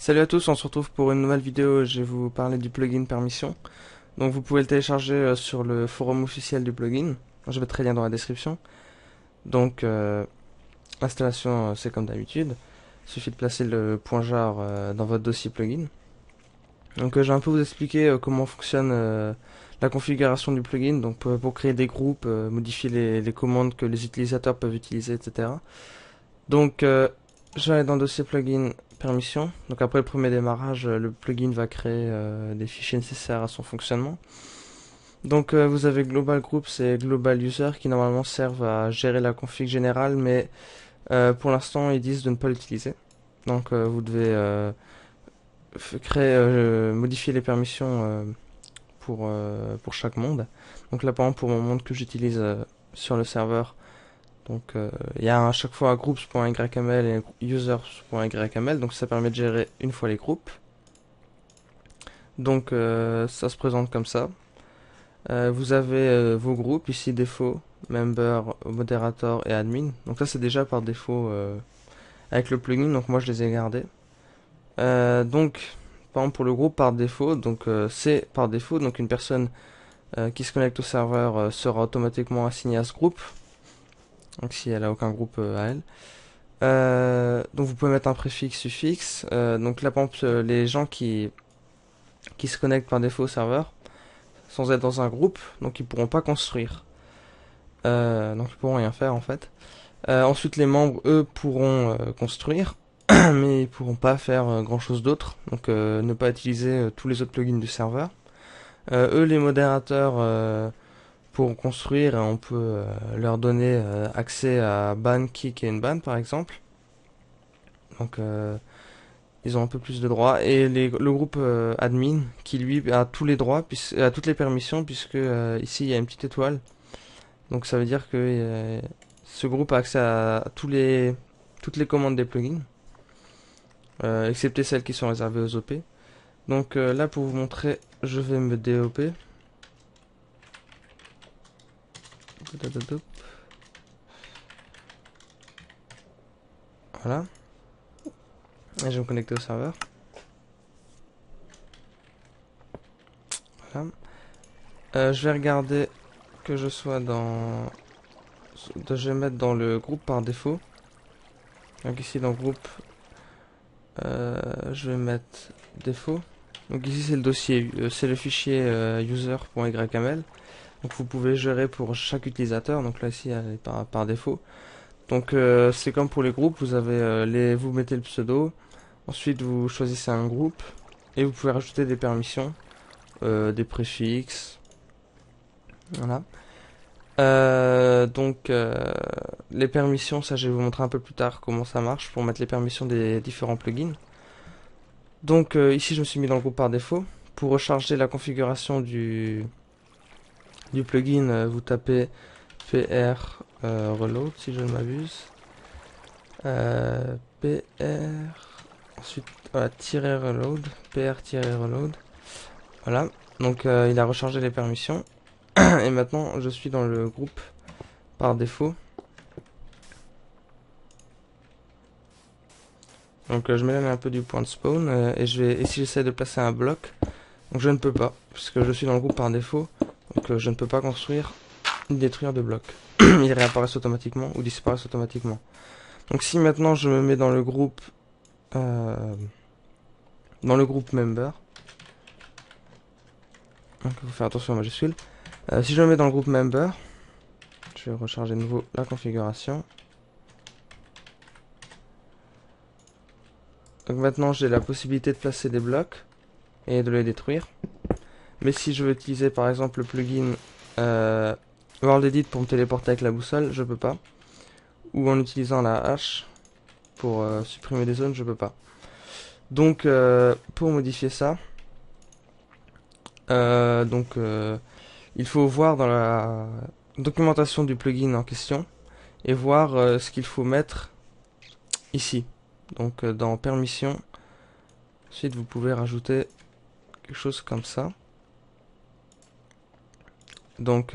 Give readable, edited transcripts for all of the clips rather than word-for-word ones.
Salut à tous, on se retrouve pour une nouvelle vidéo. Je vais vous parler du plugin Permission. Donc vous pouvez le télécharger sur le forum officiel du plugin. Je mettrai le lien dans la description. Donc l'installation c'est comme d'habitude. Il suffit de placer le point jar dans votre dossier plugin. Donc je vais un peu vous expliquer comment fonctionne la configuration du plugin. Donc pour créer des groupes, modifier les commandes que les utilisateurs peuvent utiliser, etc. Donc je vais aller dans le dossier plugin permission. Donc après le premier démarrage, le plugin va créer des fichiers nécessaires à son fonctionnement. Donc vous avez Global Groups et Global User qui normalement servent à gérer la config générale, mais pour l'instant ils disent de ne pas l'utiliser. Donc vous devez modifier les permissions pour chaque monde. Donc là par exemple pour mon monde que j'utilise sur le serveur, donc il y a à chaque fois un groups.yml et users.yml, donc ça permet de gérer une fois les groupes. Donc ça se présente comme ça. Vous avez vos groupes, ici défaut, member, moderator et admin. Donc ça c'est déjà par défaut avec le plugin, donc moi je les ai gardés. Donc par exemple pour le groupe par défaut, donc c'est par défaut, donc une personne qui se connecte au serveur sera automatiquement assignée à ce groupe. Donc si elle a aucun groupe à elle. Donc vous pouvez mettre un préfixe, suffixe. Donc là par exemple les gens qui se connectent par défaut au serveur sans être dans un groupe, donc ils pourront pas construire. Donc ils pourront rien faire en fait. Ensuite les membres eux pourront construire, mais ils pourront pas faire grand chose d'autre. Donc ne pas utiliser tous les autres plugins du serveur. Eux les modérateurs pourront construire et on peut leur donner accès à ban, kick et unban par exemple. Donc ils ont un peu plus de droits. Et le groupe admin qui lui a tous les droits, a toutes les permissions, puisque ici il y a une petite étoile. Donc ça veut dire que ce groupe a accès à toutes les commandes des plugins, excepté celles qui sont réservées aux OP. Donc là pour vous montrer, je vais me DOP. Voilà. Et je vais me connecter au serveur. Voilà. Je vais regarder que je sois dans... Je vais mettre dans le groupe par défaut. Donc ici dans le groupe, je vais mettre défaut. Donc ici c'est le dossier, c'est le fichier user.yml. Donc vous pouvez gérer pour chaque utilisateur. Donc là ici elle est par défaut. Donc c'est comme pour les groupes, vous avez vous mettez le pseudo, ensuite vous choisissez un groupe et vous pouvez rajouter des permissions, des préfixes, voilà. Les permissions, ça je vais vous montrer un peu plus tard comment ça marche pour mettre les permissions des différents plugins. Donc ici je me suis mis dans le groupe par défaut. Pour recharger la configuration du plugin, vous tapez pr reload si je ne m'abuse. Pr ensuite voilà, -reload, pr-reload. Voilà. Donc il a rechargé les permissions. Et maintenant je suis dans le groupe par défaut. Donc je m'éloigne un peu du point de spawn et si j'essaie de placer un bloc, donc je ne peux pas puisque je suis dans le groupe par défaut. Donc je ne peux pas construire ni détruire de blocs. Ils réapparaissent automatiquement ou disparaissent automatiquement. Donc si maintenant je me mets euh, dans le groupe member, donc il faut faire attention aux majuscules. Si je me mets dans le groupe member, je vais recharger de nouveau la configuration. Donc maintenant j'ai la possibilité de placer des blocs et de les détruire. Mais si je veux utiliser par exemple le plugin World Edit pour me téléporter avec la boussole, je peux pas. Ou en utilisant la hache pour supprimer des zones, je peux pas. Donc pour modifier ça, il faut voir dans la documentation du plugin en question et voir ce qu'il faut mettre ici. Donc dans permission, ensuite vous pouvez rajouter quelque chose comme ça. Donc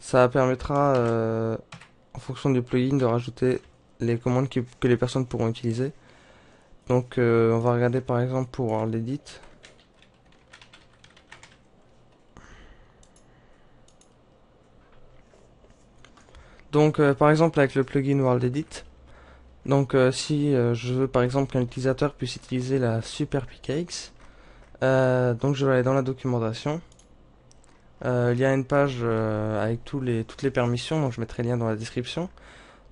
ça permettra en fonction du plugin de rajouter les commandes que les personnes pourront utiliser. Donc on va regarder par exemple pour World Edit. Donc par exemple avec le plugin World Edit, donc si je veux par exemple qu'un utilisateur puisse utiliser la Super PKX, donc je vais aller dans la documentation. Il y a une page avec toutes les permissions, donc je mettrai le lien dans la description.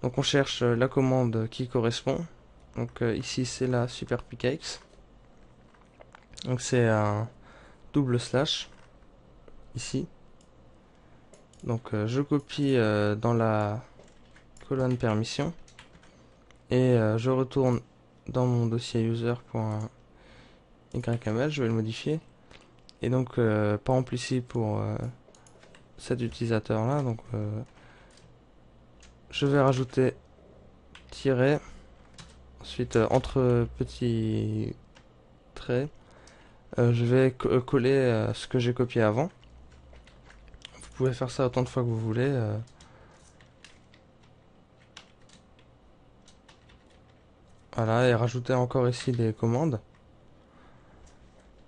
Donc on cherche la commande qui correspond. Donc ici c'est la Super PKX. Donc c'est un double slash ici. Donc je copie dans la colonne permission et je retourne dans mon dossier user.yml, je vais le modifier. Et donc par exemple ici pour cet utilisateur là, donc je vais rajouter tiret, ensuite entre petits traits, je vais coller ce que j'ai copié avant. Vous pouvez faire ça autant de fois que vous voulez. Voilà, et rajouter encore ici des commandes.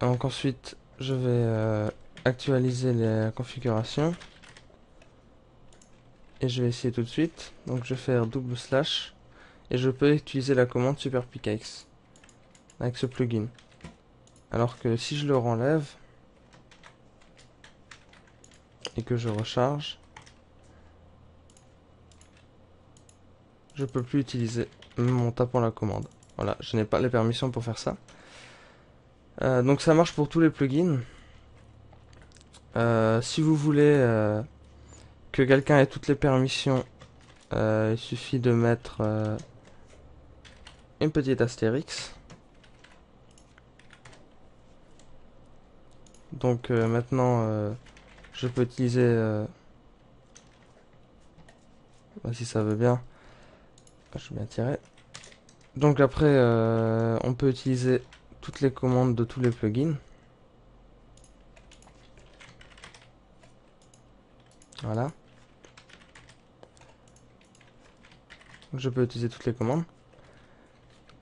Donc ensuite, je vais actualiser les configurations. Et je vais essayer tout de suite. Donc je vais faire double slash. Et je peux utiliser la commande SuperPKX avec ce plugin. Alors que si je le renlève et que je recharge, je peux plus utiliser même en tapant la commande. Voilà, je n'ai pas les permissions pour faire ça. Donc ça marche pour tous les plugins. Si vous voulez que quelqu'un ait toutes les permissions, il suffit de mettre une petite astérix. Donc maintenant, je peux utiliser, si ça veut bien, je vais bien tirer. Donc après, on peut utiliser toutes les commandes de tous les plugins. Voilà. Je peux utiliser toutes les commandes.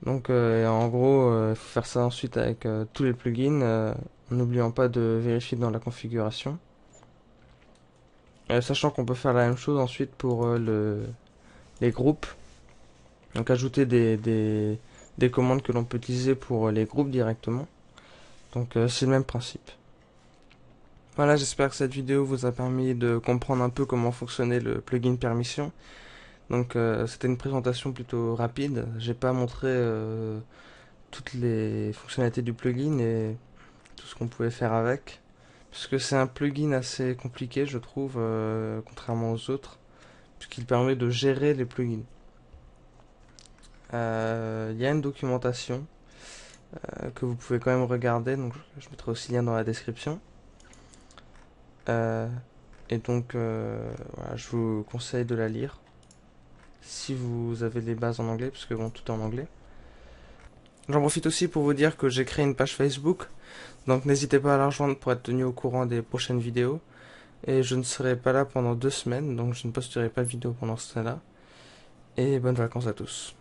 Donc en gros, il faut faire ça ensuite avec tous les plugins, en n'oubliant pas de vérifier dans la configuration. Sachant qu'on peut faire la même chose ensuite pour les groupes. Donc ajouter des commandes que l'on peut utiliser pour les groupes directement. Donc c'est le même principe. Voilà, j'espère que cette vidéo vous a permis de comprendre un peu comment fonctionnait le plugin permission. Donc c'était une présentation plutôt rapide. J'ai pas montré toutes les fonctionnalités du plugin et tout ce qu'on pouvait faire avec. Parce que c'est un plugin assez compliqué, je trouve, contrairement aux autres, puisqu'il permet de gérer les plugins. Il y a une documentation que vous pouvez quand même regarder, donc je mettrai aussi le lien dans la description. Et donc, voilà, je vous conseille de la lire si vous avez les bases en anglais, puisque bon, tout est en anglais. J'en profite aussi pour vous dire que j'ai créé une page Facebook, donc n'hésitez pas à la rejoindre pour être tenu au courant des prochaines vidéos. Et je ne serai pas là pendant 2 semaines, donc je ne posterai pas de vidéo pendant ce temps-là. Et bonnes vacances à tous.